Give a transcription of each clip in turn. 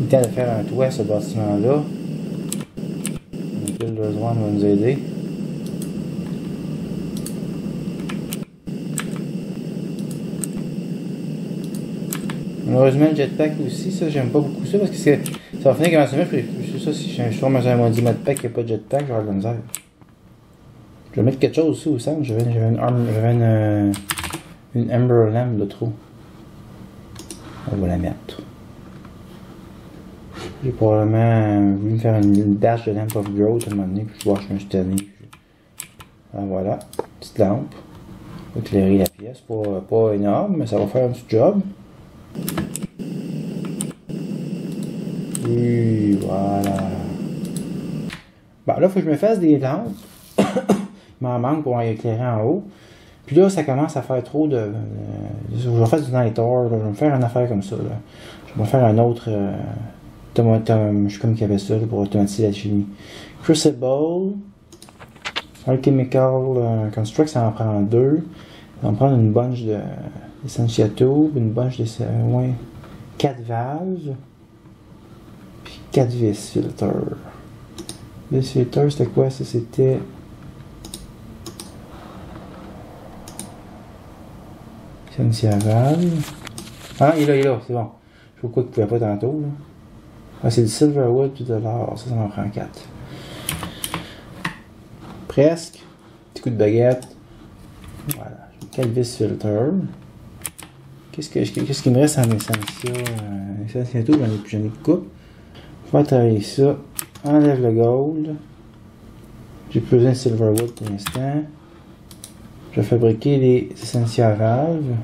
Il est temps de faire un toit à ce bâtiment-là. Builders One va nous aider. Malheureusement, le jetpack aussi, ça, j'aime pas beaucoup ça parce que ça va finir comme un semaine. Je sais ça, si je tombe dans un mode jetpack qui n'a pas de jetpack, je vais avoir de la misère. Je vais mettre quelque chose aussi au centre. J'avais une Ember Lamp de trop. On va la mettre. J'ai probablement voulu me faire une dash de Lamp of Growth à un moment donné, puis je vois que je me suis tanné. Alors voilà, petite lampe. Pour éclairer la pièce. Pas énorme, mais ça va faire un petit job. Oui, voilà. Bon, là, il faut que je me fasse des lampes. Il m'en manque pour éclairer en haut. Puis là, ça commence à faire trop de... je vais faire du night or, je vais me faire une affaire comme ça. Là. Je vais me faire un autre... je sais comme qu'il y avait ça là, pour automatiser la chimie. Crucible. Alchemical Construct, ça en prend 2. Ça va prendre une bunch de Essentia Tube, une bunch de... 4 valves. Puis 4 vis filter. Vis filter, c'était quoi ça? C'était... Essentia valve. Ah, il est là, c'est bon. Je vois quoi qu'il ne pouvait pas tantôt. Là. Ah, c'est du Silverwood puis de l'or. Ça m'en prend 4. Presque. Petit coup de baguette. Voilà. 4 vis filter. Qu'est-ce qui me reste en Essentia? Essentia tout, j'en ai de coupe. Je vais travailler ça. Enlève le gold. J'ai plus besoin de Silverwood pour l'instant. Je vais fabriquer les Essentia valves.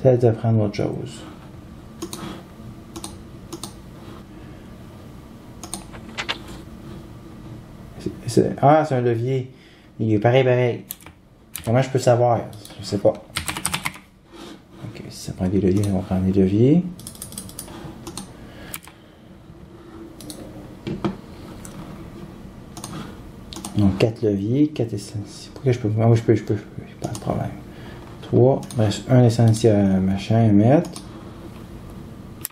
Ça va prendre autre chose. Ah, c'est un levier. Il est pareil. Comment je peux savoir? Je sais pas. Ok, si ça prend des leviers, on va prendre des leviers. Donc 4 leviers, 4 essentiels. Pourquoi je peux? Ah oui, je peux. Pas de problème. 3. Il me reste un essentiel machin à mettre.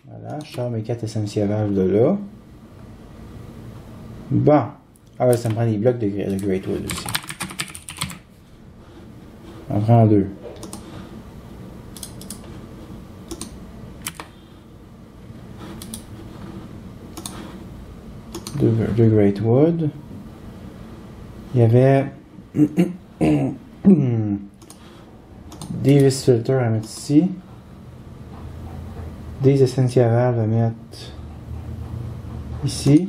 Voilà, je sors mes 4 essentiels valves de là. Bon. Ah ouais, ça me prend des blocs de Great Wood aussi. On prend 2. Deux Great Wood. Il y avait des vis filters à mettre ici. Des Essentia valves à mettre ici.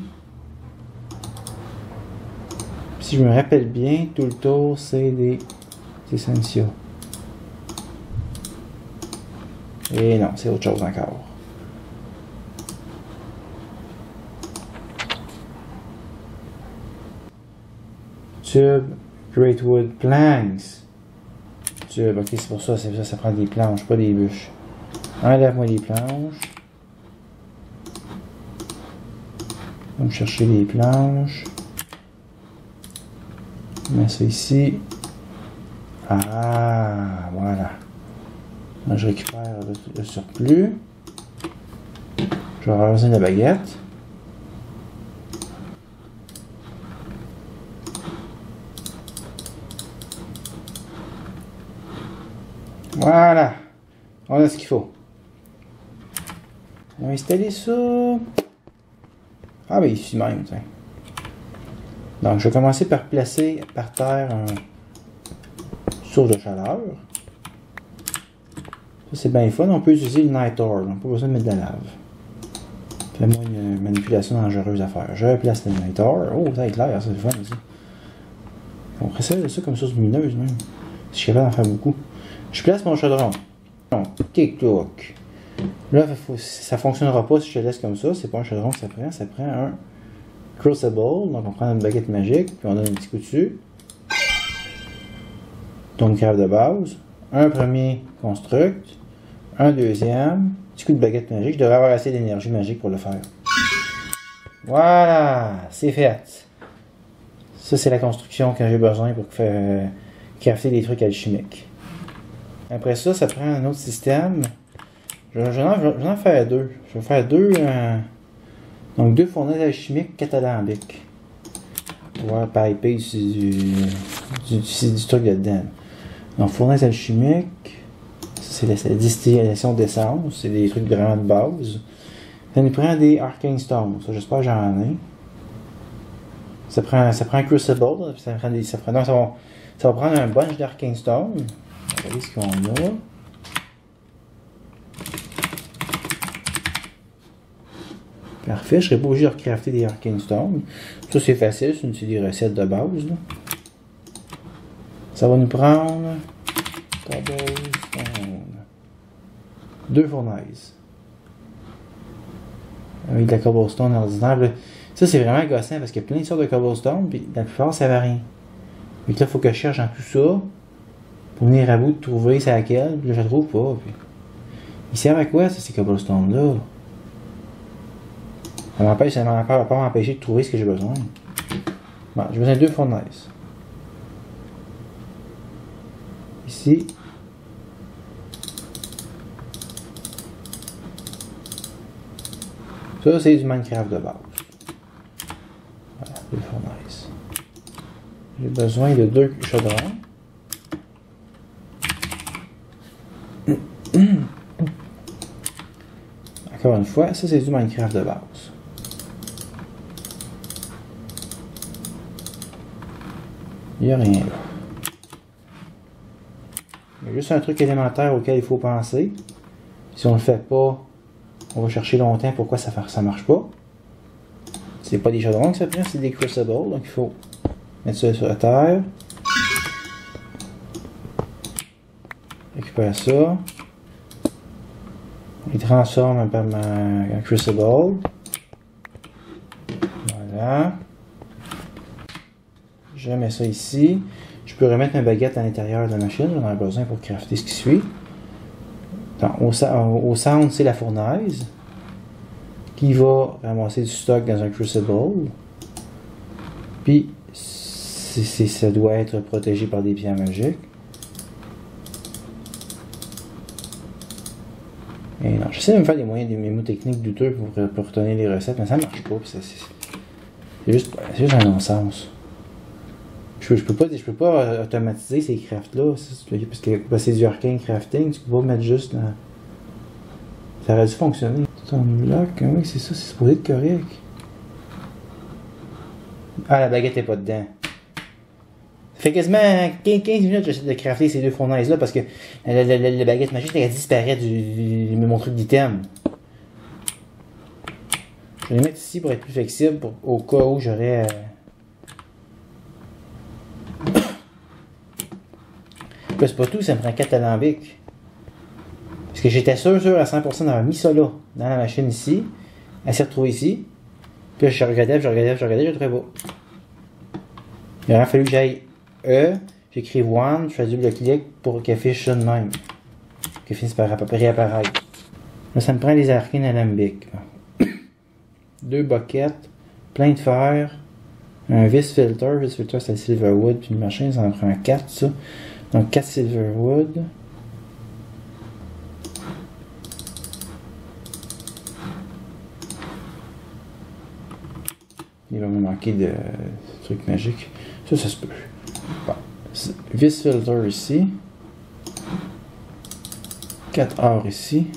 Si je me rappelle bien, tout le tour c'est des Essentia. Et non, c'est autre chose encore. Tube, Great Wood, planks. Tube, ok, c'est pour ça, ça prend des planches, pas des bûches. Enlève-moi les planches. On va me chercher les planches. Je mets ça ici. Ah, voilà. Là, je récupère le surplus. Je vais avoir besoin de la baguette. Voilà. On a ce qu'il faut. On va installer ça. Ah, ben ici même, tiens. Donc, je vais commencer par placer par terre un source de chaleur. Ça, c'est bien fun. On peut utiliser le Night Or. On n'a pas besoin de mettre de la lave. Fais-moi une manipulation dangereuse à faire. Je place le Night Or. Oh, ça éclaire, c'est fun aussi. On pourrait ça comme source lumineuse, même. Si je suis capable d'en faire beaucoup. Je place mon chaudron. Tic-toc. Là, ça ne fonctionnera pas si je le laisse comme ça. C'est pas un chaudron que ça prend. Ça prend un Crucible. Donc, on prend une baguette magique. Puis, on donne un petit coup dessus. Donc, cave de base. Un premier construct. Un deuxième. Petit coup de baguette magique. Je devrais avoir assez d'énergie magique pour le faire. Voilà. C'est fait. Ça, c'est la construction que j'ai besoin pour crafter des trucs alchimiques. Après ça, ça prend un autre système. Je vais en faire deux. Je vais faire deux. Donc, deux fournaises alchimiques catalambiques. Pour pouvoir piper du truc dedans. Donc, fournaise alchimique. C'est la distillation d'essence. C'est des trucs vraiment de base. Ça nous prend des Arcane Stones. Ça, j'espère que j'en ai. Ça prend un Crucible. Ça va prendre un bunch d'Arcane Stone. Regardez ce qu'on a. Parfait, je serais pas obligé de recrafter des Arcane Stone. Ça c'est facile, c'est des recettes de base. Là. Ça va nous prendre Cobblestone. 2 fournaises. Avec de la Cobblestone ordinaire. Ça c'est vraiment gossant parce qu'il y a plein de sortes de Cobblestone, puis la plupart ça va rien. Donc là, il faut que je cherche dans tout ça pour venir à bout de trouver c'est laquelle. Puis là, je la trouve pas. Puis... ils servent à quoi, ça, ces Cobblestone-là? Ça m'a pas m'empêcher de trouver ce que j'ai besoin. Bon, j'ai besoin de 2 fournaises. Ici. Ça, c'est du Minecraft de base. Voilà, 2 fournaises. J'ai besoin de 2 chaudrons. Encore une fois, ça c'est du Minecraft de base. Il n'y a rien là. Il y a juste un truc élémentaire auquel il faut penser. Si on ne le fait pas, on va chercher longtemps pourquoi ça marche pas. C'est pas des chaudrons que ça prend, c'est des crucibles. Donc il faut mettre ça sur la terre. Récupère ça. Il transforme un crucible. Voilà. Je mets ça ici. Je peux remettre ma baguette à l'intérieur de la machine. J'en ai besoin pour crafter ce qui suit. Donc, au centre, c'est la fournaise qui va ramasser du stock dans un crucible. Puis, ça doit être protégé par des pierres magiques. Et non, j'essaie de me faire des moyens, des mémos techniques douteux pour retenir les recettes, mais ça marche pas. C'est juste un non-sens. Je peux pas automatiser ces crafts-là, parce que c'est du arcane crafting, tu peux pas mettre juste dans... Ça aurait dû fonctionner. Tout en bloc, oui c'est ça, c'est supposé être correct. Ah, la baguette est pas dedans. Ça fait quasiment 15 minutes que j'essaie de crafter ces 2 fournaises-là, parce que la baguette magique, elle disparaît de mon truc d'item. Je vais les mettre ici pour être plus flexible, au cas où j'aurais... c'est pas tout, ça me prend 4 alambics. Parce que j'étais sûr à 100% d'avoir mis ça là, dans la machine ici. Elle s'est retrouvée ici. Puis là, je regardais, je ne trouvais pas. Il aurait fallu que j'aille E, j'écrive one, je fais double clic pour qu'elle affiche ça de même. Qu'elle finisse par réapparaître. Là, ça me prend des arcanes alambics. 2 buckets, plein de fer, un vis filter. Vis filter, c'est le silverwood, puis le machin, ça en prend 4, ça. Donc 4 silverwood. Il va me manquer de trucs magiques. Ça se peut. Bon. Vis filter ici. 4 or ici.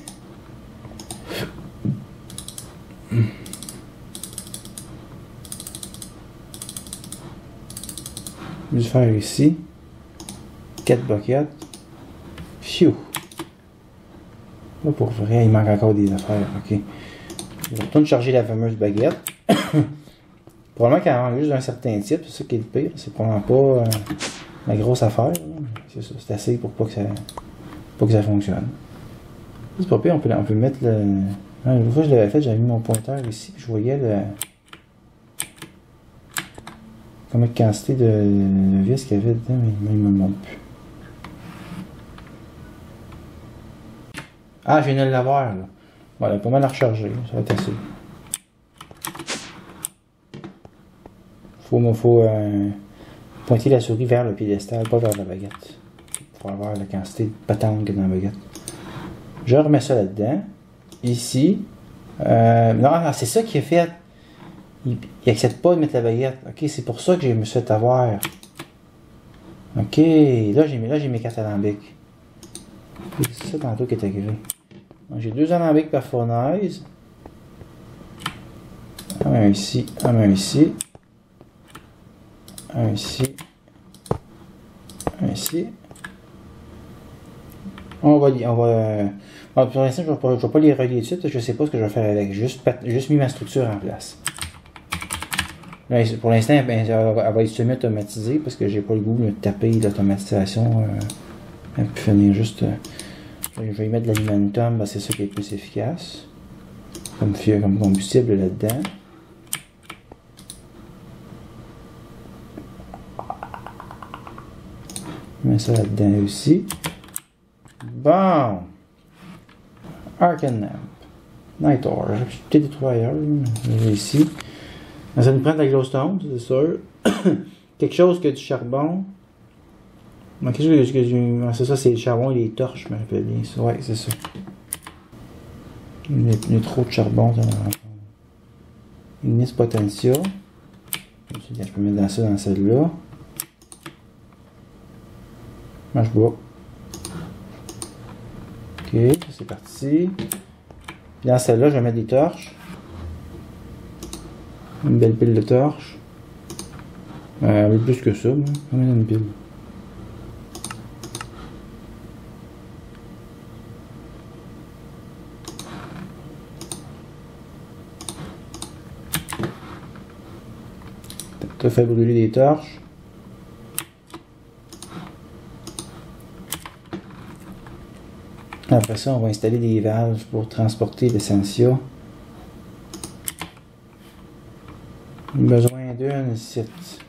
Du fer ici. 4 buckets. Phew. Là, pour vrai, il manque encore des affaires. Ok. Je retourne charger la fameuse baguette. Probablement qu'elle manque juste d'un certain type. C'est ça qui est le pire. C'est probablement pas la grosse affaire. C'est ça. C'est assez pour pas que ça fonctionne. C'est pas pire. On peut mettre le... Une fois que je l'avais fait, j'avais mis mon pointeur ici. Puis je voyais le... combien de quantité de vis qu'il y avait dedans. Mais il me montre plus. Ah, je viens de l'avoir là. Voilà, pas mal à recharger, ça va être assez. Faut pointer la souris vers le piédestal, pas vers la baguette. pour avoir la quantité de patente que dans la baguette. Je remets ça là-dedans. Ici. Non, c'est ça qui est fait. Il n'accepte pas de mettre la baguette. Ok, c'est pour ça que je me suis fait avoir. Ok, là j'ai mes cartes alambics. C'est ça tantôt qui est agréé. J'ai 2 alambics par fournaise. Un ici, un ici. Un ici. Un ici. Pour l'instant, je ne vais pas les relier tout de suite, je ne sais pas ce que je vais faire avec. J'ai juste mis ma structure en place. Là, pour l'instant, elle va être semi-automatisée parce que j'ai pas le goût de taper l'automatisation. Elle peut finir juste. Je vais y mettre de l'aluminium, c'est ça qui est le plus efficace. Comme combustible là-dedans. Je mets ça là-dedans aussi. Bon. Arcan Lamp. Night Or. J'ai peut-être des trouvé ailleurs. J'ai ici. Ça nous prend de la glowstone, c'est sûr. Quelque chose que du charbon. Quelque chose que c'est ça, c'est le charbon et les torches, je me rappelle bien. Ouais, c'est ça. Il y a trop de charbon. Ignis Potentia. Je peux mettre dans celle-là. Marche bois. Ok, c'est parti. Puis dans celle-là, je vais mettre des torches. Une belle pile de torches. Plus que ça, moi. Combien d'une pile? Ça fait brûler des torches. Après ça, on va installer des valves pour transporter l'essentiel. Besoin d'une site.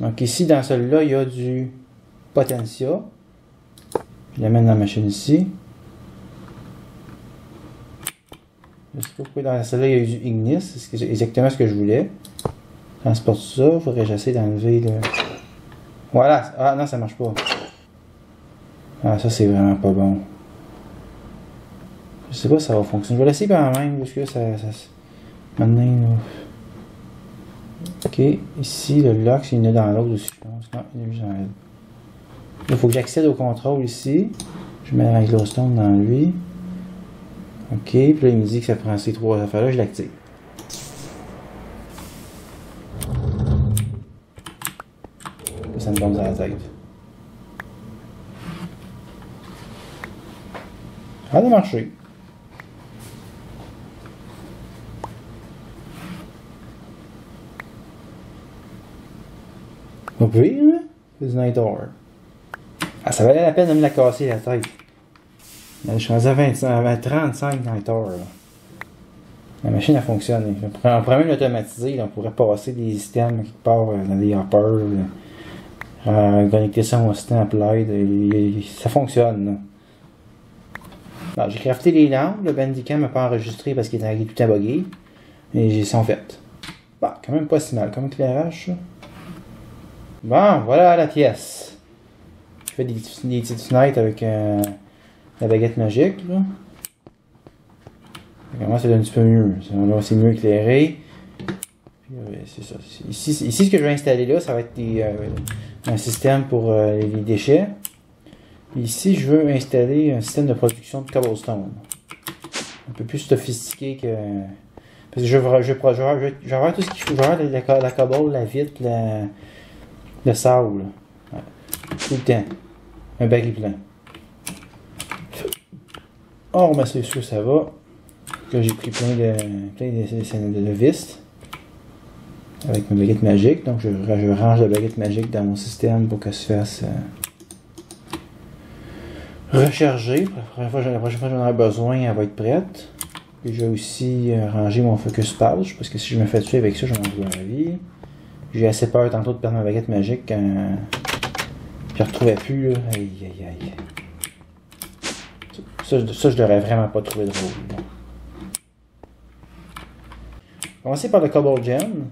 Donc ici, dans celui-là, il y a du Potentia. Je l'amène dans la machine ici. Je sais pas pourquoi dans celle-là, il y a eu du Ignis. C'est exactement ce que je voulais. Transporte ça. Il faudrait que j'essaie d'enlever le... Voilà. Ah non, ça marche pas. Ah, ça, c'est vraiment pas bon. Je sais pas si ça va fonctionner. Je vais laisser quand même, parce que ça maintenant, là... Ok, ici, le lock, il y en a dans l'autre aussi, je pense. Non, il y en a juste dans elle. Là, il faut que j'accède au contrôle ici. Je mets la glowstone dans lui. Ok, puis là, il me dit que ça prend ces 3 affaires-là, je l'active. Ça me tombe dans la tête. Ça a marché. Pas pire, hein? C'est du Night Or. Ah, ça valait la peine de me la casser la tête. Je suis rendu à 35 Night Or. La machine, elle fonctionne. On pourrait même l'automatiser. On pourrait passer des systèmes quelque part dans des hoppers. Connecter ça à mon système Applied. Ça fonctionne. J'ai crafté les lampes. Le Bandicam n'a pas enregistré parce qu'il est tout abogué. Et ils sont faites. Bon, quand même pas si mal comme éclairage, ça. Bon, voilà la pièce. Je fais des petites fenêtres avec la baguette magique. Là. Moi, ça donne un petit peu mieux. Là, c'est mieux éclairé. C'est ça. Ici, ce que je vais installer là, ça va être un système pour les déchets. Ici, je veux installer un système de production de cobblestone. Un peu plus sophistiqué que... Parce que je vais avoir tout ce qu'il faut. Je vais avoir la cobble, la vitre, le sable. Ouais. Tout le temps. Un baril plein. On remet ça sûr, ça va. Là, j'ai pris plein de vis. Avec ma baguette magique. Donc, je range la baguette magique dans mon système pour qu'elle se fasse recharger. La prochaine fois que j'en aurai besoin, elle va être prête. Puis, j'ai aussi rangé mon focus pouch. Parce que si je me fais tuer avec ça, je m'en dois la vie. J'ai assez peur tantôt de perdre ma baguette magique quand je ne retrouvais plus. Là. Aïe aïe aïe. Ça, je l'aurais vraiment pas trouvé drôle. Bon. On va commencer par le Cobble Gem.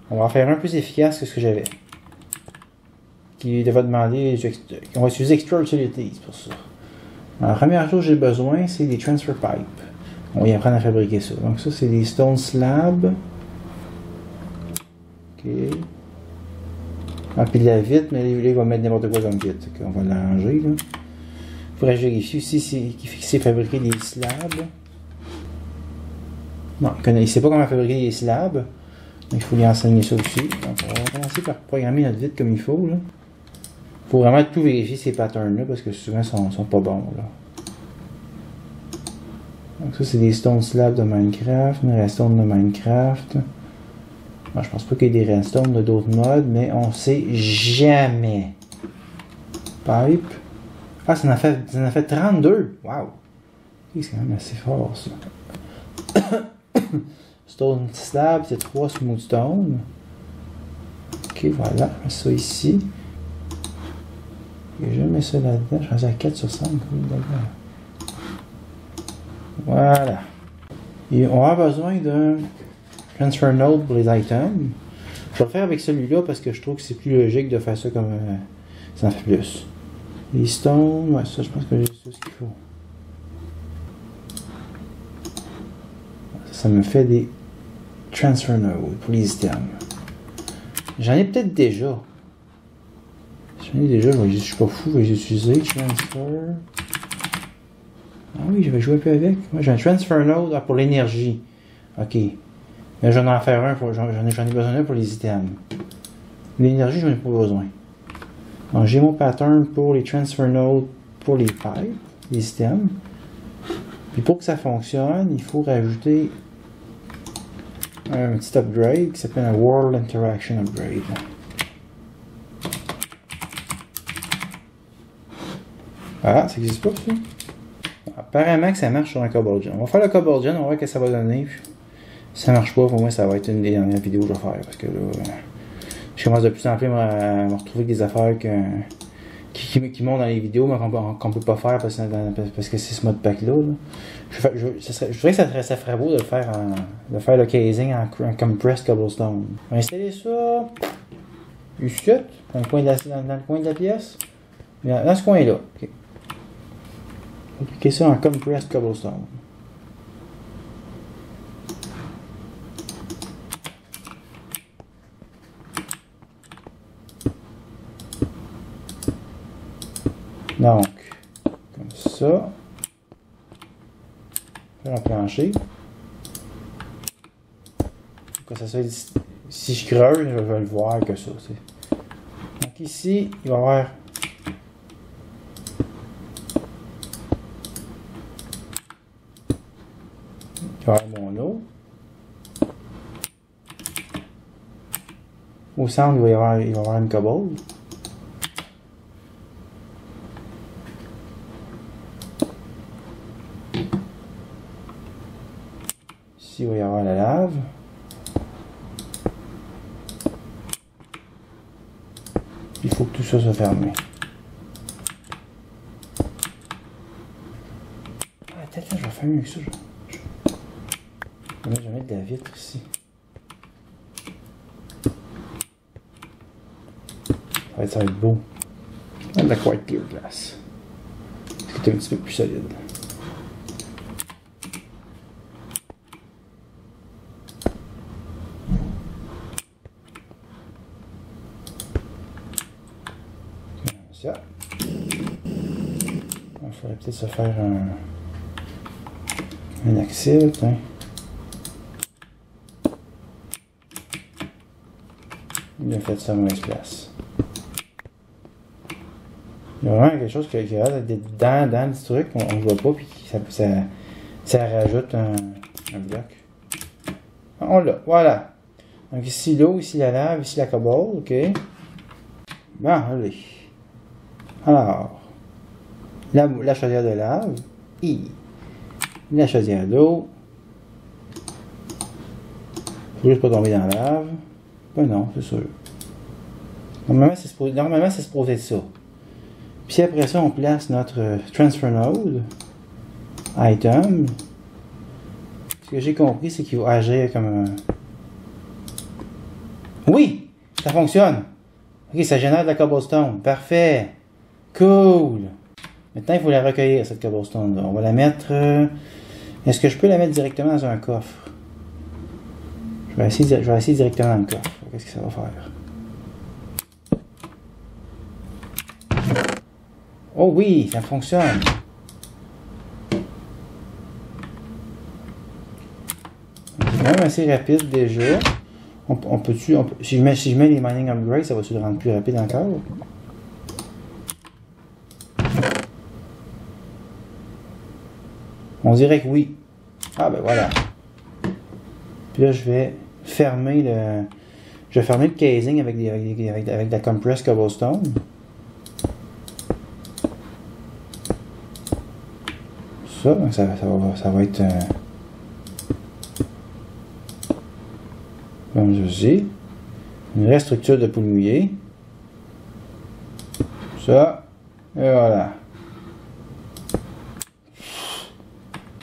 On va en faire un plus efficace que ce que j'avais. qui va demander, on va utiliser Extra Utilities pour ça. Alors, la première chose que j'ai besoin, c'est des transfer pipes. On va y apprendre à fabriquer ça. Donc ça, c'est des stone slabs. Ok. Ah, puis de la vitre, mais là, il va mettre n'importe quoi comme vitre. Okay, on va l'arranger, là. Il faudrait vérifier aussi qu'il sait fabriquer des slabs. Non, il ne sait pas comment fabriquer des slabs. Donc, il faut lui enseigner ça aussi. Donc, on va commencer par programmer notre vitre comme il faut, là. Il faut vraiment tout vérifier ces patterns-là, parce que souvent, ils sont pas bons, là. Donc ça, c'est des stone slabs de Minecraft, une redstone de Minecraft. Bon, je pense pas qu'il y ait des redstone de d'autres modes, mais on sait jamais. Pipe. Ah, ça en a fait 32. Wow. C'est quand même assez fort, ça. Stone slab, c'est 3 smooth stone. Ok, voilà. Je mets ça ici. Et je mets ça là-dedans. Je suis à 4 sur 5. Voilà. Et on a besoin d'un transfer node pour les items. Je vais le faire avec celui-là parce que je trouve que c'est plus logique de faire ça comme ça en fait plus. Les stones, ouais, ça je pense que j'ai tout ce qu'il faut. Ça me fait des transfer nodes pour les items. J'en ai peut-être déjà. Je suis pas fou, je vais les utiliser. Transfer. Ah oui, je vais jouer un peu avec. Moi, j'ai un transfer node pour l'énergie. Ok. Mais j'en ai en faire un, j'en ai besoin d'un pour les items. L'énergie, j'en ai pas besoin. Donc, j'ai mon pattern pour les transfer nodes pour les pipes, les items. Puis pour que ça fonctionne, il faut rajouter un petit upgrade qui s'appelle un World Interaction Upgrade. Voilà, ça n'existe pas, ça. Apparemment que ça marche sur un Cobalt Gen. On va faire le Cobalt Gen, on va voir ce que ça va donner. Puis, si ça marche pas, pour moi, ça va être une des dernières vidéos que je vais faire. Parce que là, je commence de plus en plus à me retrouver avec des affaires qui montent dans les vidéos, mais qu'on peut pas faire parce que c'est ce mode pack-là. Je dirais que ça ferait beau de faire le casing en compressed cobblestone. On va installer ça ici, dans le coin de la pièce. Dans ce coin-là. Okay. On va appliquer ça en compressed cobblestone. Donc, comme ça. Faire un plancher. Pour que ça soit, si je creuse, je vais le voir que ça. Donc ici, il va y avoir mon eau. Au centre, il va y avoir une cobble. Ici, il va y avoir la lave. Il faut que tout ça soit fermé. Attends, je vais faire mieux que ça. Je vais mettre de la vitre ici. Ça va être beau. De la white clear glass. C'est un petit peu plus solide. Ça. Il faudrait peut-être se faire un axile. Hein. Il a fait ça à mauvaise place. Il y a vraiment quelque chose qui a l'air d'être dans le truc, on ne voit pas, puis ça rajoute un bloc. On l'a, voilà. Donc ici l'eau, ici la lave, ici la cobble, ok. Bon, allez. Alors, la chaudière de lave, la chaudière d'eau. Faut juste pas tomber dans la lave. Ben non, c'est sûr. Normalement, c'est supposé être ça. Puis après ça, on place notre transfer node, item. Ce que j'ai compris, c'est qu'il va agir comme un... Oui! Ça fonctionne! Ok, ça génère de la cobblestone. Parfait. Cool. Maintenant, il faut la recueillir, cette cobblestone-là. On va la mettre... Est-ce que je peux la mettre directement dans un coffre? Je vais essayer directement dans le coffre. Qu'est-ce que ça va faire? Oh oui, ça fonctionne. C'est quand même assez rapide déjà. Si je mets les mining upgrades, ça va-tu le rendre plus rapide encore? On dirait que oui. Ah ben voilà. Puis là, je vais fermer le casing avec de la compressed cobblestone. Ça va être comme ceci. Une vraie structure de poule mouillée. Ça. Et voilà.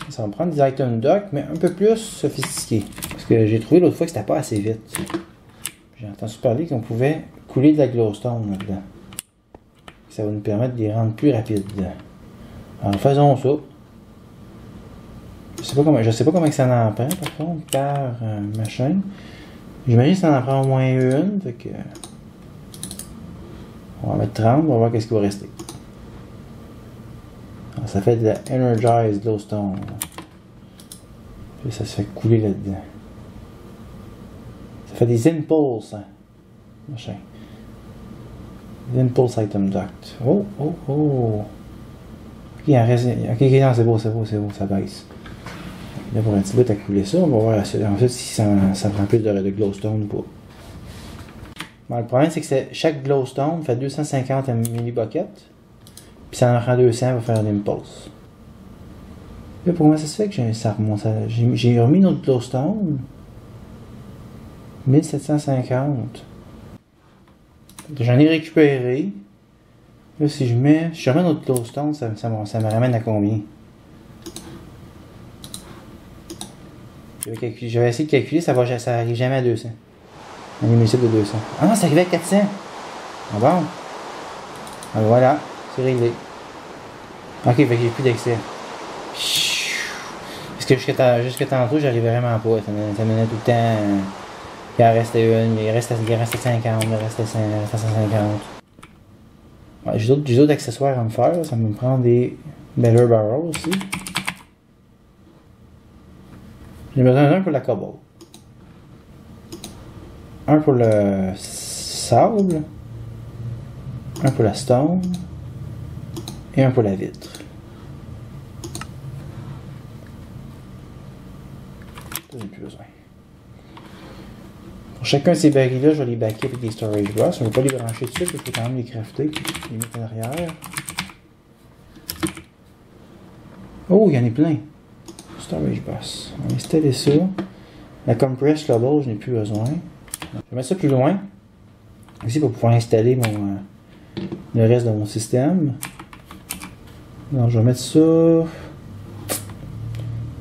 Ça va me prendre des item dock, mais un peu plus sophistiqué. Parce que j'ai trouvé l'autre fois que c'était pas assez vite. J'ai entendu parler qu'on pouvait couler de la glowstone là-dedans. Ça va nous permettre de les rendre plus rapides. Alors faisons ça. Je sais pas comment que ça en prend par contre par machin. J'imagine que ça en prend au moins une. Fait que on va mettre 30, on va voir qu'est-ce qui va rester. Alors, ça fait de la Energized Glowstone. Puis ça se fait couler là-dedans. Ça fait des Impulse. Hein. Machin. Des Impulse Item Duct. Oh. Ok, il en reste. Ok, non, c'est beau, ça baisse. Là, pour un petit bout à couler ça, on va voir ensuite si ça prend plus de glowstone ou pas. Bon, le problème, c'est que chaque glowstone fait 250 millibuckets. Puis ça en prend 200 pour faire un impulse. Là, pourquoi ça se fait que ça remonte à... J'ai remis notre glowstone. 1750. J'en ai récupéré. Là, si je remets notre glowstone, ça me ramène à combien? J'avais essayé de calculer, ça arrive jamais à 200. Un émissif de 200. Ah non, ça arrivait à 400. Ah bon? Alors voilà, c'est réglé. Ok, fait que j'ai plus d'excès. Parce que jusqu'à tantôt, j'arrivais vraiment pas. Ça menait tout le temps. Il en restait une, il restait 50, il restait 150. Ouais, j'ai d'autres accessoires à me faire. Ça me prend des Better Barrels aussi. J'ai besoin d'un pour la cobble. Un pour le sable. Un pour la stone. Et un pour la vitre. Ça, j'ai plus besoin. Pour chacun de ces barils-là, je vais les backer avec des storage box. On ne va pas les brancher dessus, parce qu'il faut quand même les crafter. Les mettre en arrière. Oh, il y en a plein. Storage box. On va installer ça. La compressed cobble, je n'ai plus besoin. Je vais mettre ça plus loin. Ici pour pouvoir installer le reste de mon système. Donc je vais mettre ça. Je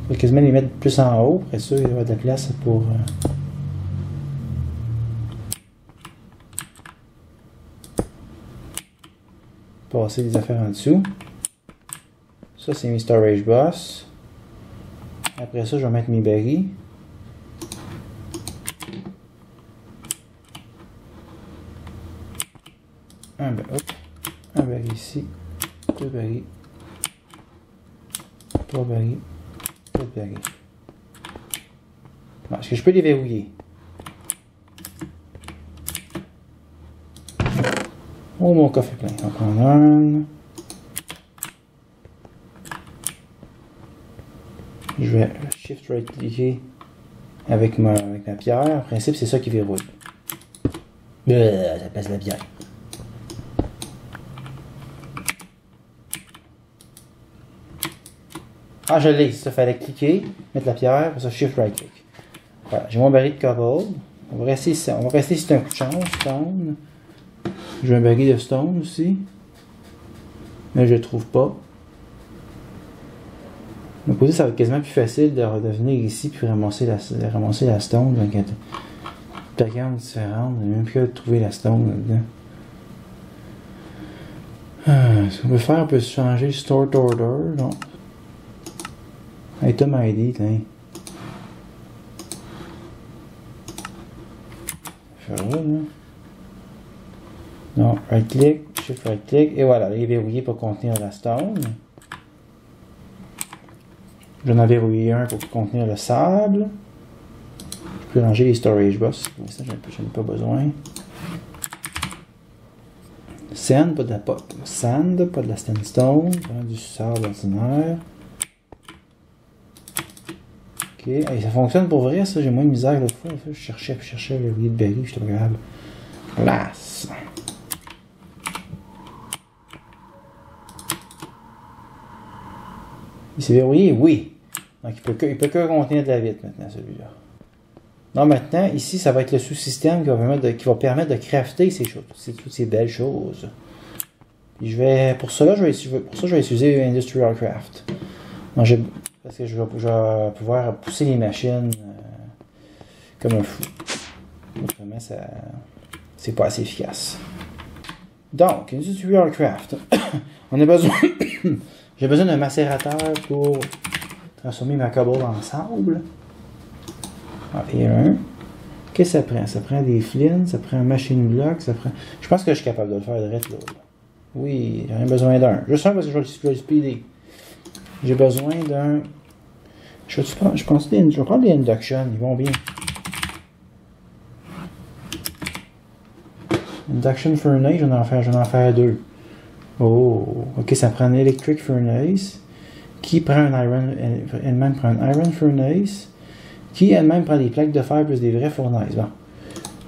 vais quasiment les mettre plus en haut. Après ça, il y aura de la place pour. Passer les affaires en dessous. Ça, c'est mes storage box. Après ça, je vais mettre mes barils. Un baril ici. 2 barils. 3 barils. 4 barils. Bon, est-ce que je peux les verrouiller? Oh, mon coffre est plein. On va prendre un. Je vais shift right cliquer avec ma pierre. En principe, c'est ça qui verrouille. Ça passe la bière. Ah, je l'ai. Ça fallait cliquer, mettre la pierre, pour ça shift right click. Voilà, j'ai mon baril de cobble. On va rester ici. C'est un coup de chance. Stone. J'ai un baril de stone aussi. Mais je le trouve pas. Donc, ça va être quasiment plus facile de revenir ici puis ramasser la stone. Donc, il y a différentes. On n'a même plus à trouver la stone là-dedans. Ce qu'on peut faire, on peut changer Store Order, non. Item ID, tiens. Faire là, là. Non, right click, shift right click, et voilà, il est verrouillé pour contenir la stone. J'en ai verrouillé un pour contenir le sable. Je peux ranger les storage bus, mais ça, j'en ai pas besoin. Sand, pas de la sandstone, du sable ordinaire. Ok, hey, ça fonctionne pour vrai, ça, j'ai moins de misère l'autre fois. Je cherchais le Weedberry, je suis pas capable. Place. Il s'est verrouillé? Oui. Donc il peut que contenir de la vitre maintenant, celui-là. Non, maintenant, ici, ça va être le sous-système qui va permettre de crafter ces choses, toutes ces belles choses. Et pour ça, je vais utiliser Industrial Craft. Donc, parce que je vais pouvoir pousser les machines comme un fou. Autrement, c'est pas assez efficace. Donc, Industrial Craft. On a besoin... J'ai besoin d'un macérateur pour transformer ma cobble en sable. Et un. Qu'est-ce que ça prend? Ça prend des flins, ça prend un machine block, ça prend... Je pense que je suis capable de le faire direct là. Oui, j'en ai besoin d'un. Juste un parce que je vais le speeder. J'ai besoin d'un... Je vais prendre des induction, ils vont bien. Induction furnace, je vais en faire deux. Oh, ok, ça prend un electric furnace qui prend un iron, elle-même prend un iron furnace qui elle-même prend des plaques de fer plus des vraies fournaises. Bon,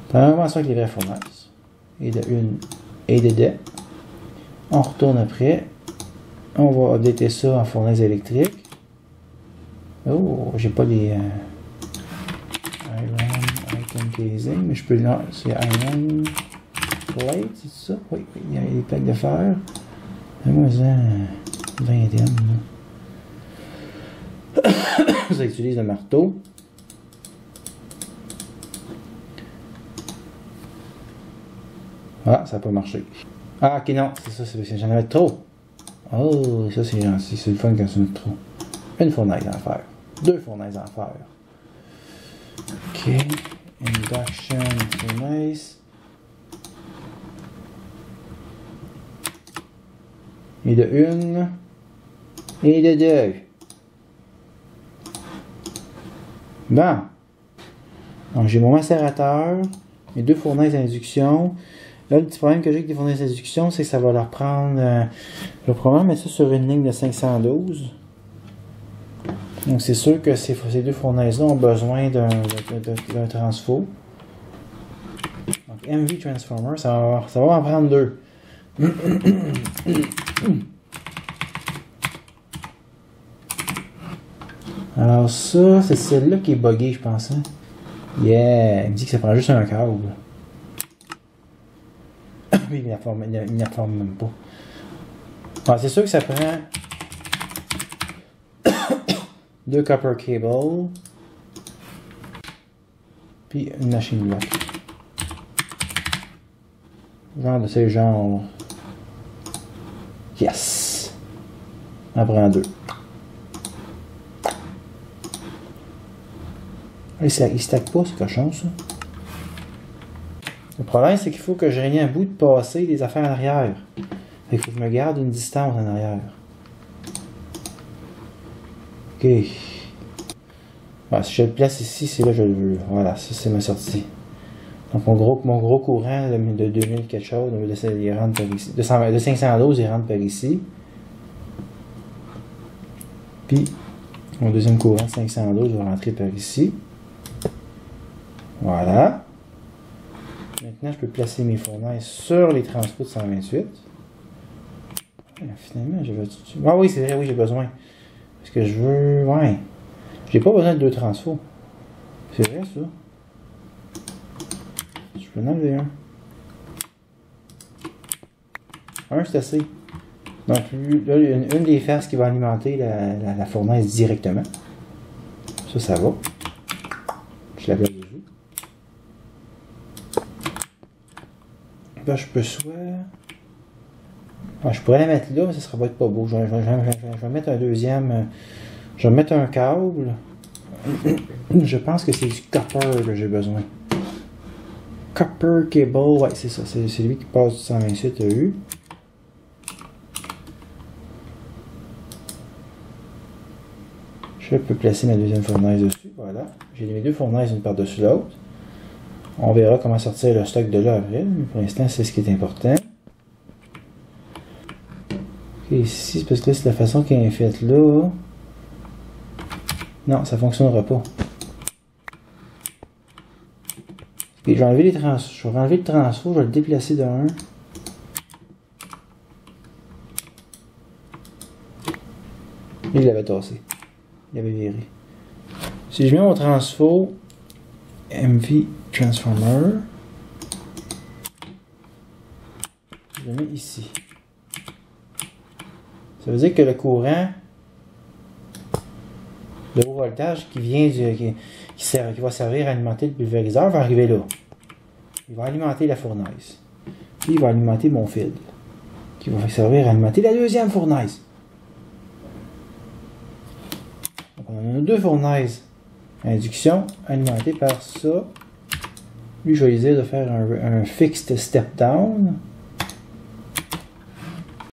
premièrement ça avec les vraies fournaises. Et de une et de deux. On retourne après. On va updater ça en fournaise électrique. Oh, j'ai pas les iron item casing, mais je peux là, c'est iron plate, c'est ça? Oui, il y a des plaques de fer. Moi, ça, vingtaine. Ça utilise le marteau. Ah, ça n'a pas marché. Ah, ok, non, c'est ça, c'est j'en avais trop. Oh, ça c'est gentil, c'est le fun quand tu mets trop. Une fournaise en fer. Deux fournaises en fer. Ok. Induction furnace. Et de une. Et de deux. Bon. Donc j'ai mon macérateur. Mes deux fournaises à induction. Là, le petit problème que j'ai avec les fournaises d'induction, c'est que ça va leur prendre... je vais probablement mettre ça sur une ligne de 512. Donc, c'est sûr que ces deux fournaises-là ont besoin d'un transfo. Donc, MV Transformer, ça va en prendre deux. Alors ça, c'est celle-là qui est buggée, je pense. Hein? Yeah! Il me dit que ça prend juste un câble. Oui, il n'y a forme même pas. Ah, c'est sûr que ça prend deux copper cables, puis une machine block. Genre de ce genre. Yes! On en prend deux. Il stack pas, ce cochon, ça. Le problème, c'est qu'il faut que j'ai un bout de passer des affaires en arrière. Il faut que je me garde une distance en arrière. Ok. Bon, si je le place ici, c'est là que je le veux. Voilà, ça c'est ma sortie. Donc mon gros courant de 2000 quelque chose, il rentre par ici. De 512, il rentre par ici. Puis mon deuxième courant de 512 va rentrer par ici. Voilà. Maintenant, je peux placer mes fournaises sur les transports de 128. Finalement, je veux... Ah oui, c'est vrai, oui, j'ai besoin. Parce que je veux... Ouais. J'ai pas besoin de deux transfos. C'est vrai, ça. Je peux en enlever un. Un, c'est assez. Donc, là, une des faces qui va alimenter la fournaise directement. Ça va. Je la place dessus. Là, je peux soit Ah, je pourrais la mettre là, mais ça sera pas beau. Je vais mettre un deuxième. Je vais mettre un câble. Je pense que c'est du copper que j'ai besoin. Copper cable, ouais, c'est ça. C'est lui qui passe du 128 EU. Je peux placer ma deuxième fournaise dessus. Voilà. J'ai mes deux fournaises une par-dessus l'autre. On verra comment sortir le stock de là après. Mais pour l'instant, c'est ce qui est important. Ok, ici, c'est parce que là, c'est la façon qu'elle est faite là. Non, ça ne fonctionnera pas. Et je vais enlever les transfos. Je vais enlever le transfo, je vais le déplacer de 1. Il l'avait tassé. Il avait viré. Si je mets mon transfo, MV Transformer, je le mets ici. Ça veut dire que le courant de haut voltage qui vient qui va servir à alimenter le pulvériseur va arriver là. Il va alimenter la fournaise. Puis il va alimenter mon fil. Qui va servir à alimenter la deuxième fournaise. Donc on a deux fournaises à induction alimentées par ça. Lui, je vais lui dire de faire un fixed step down.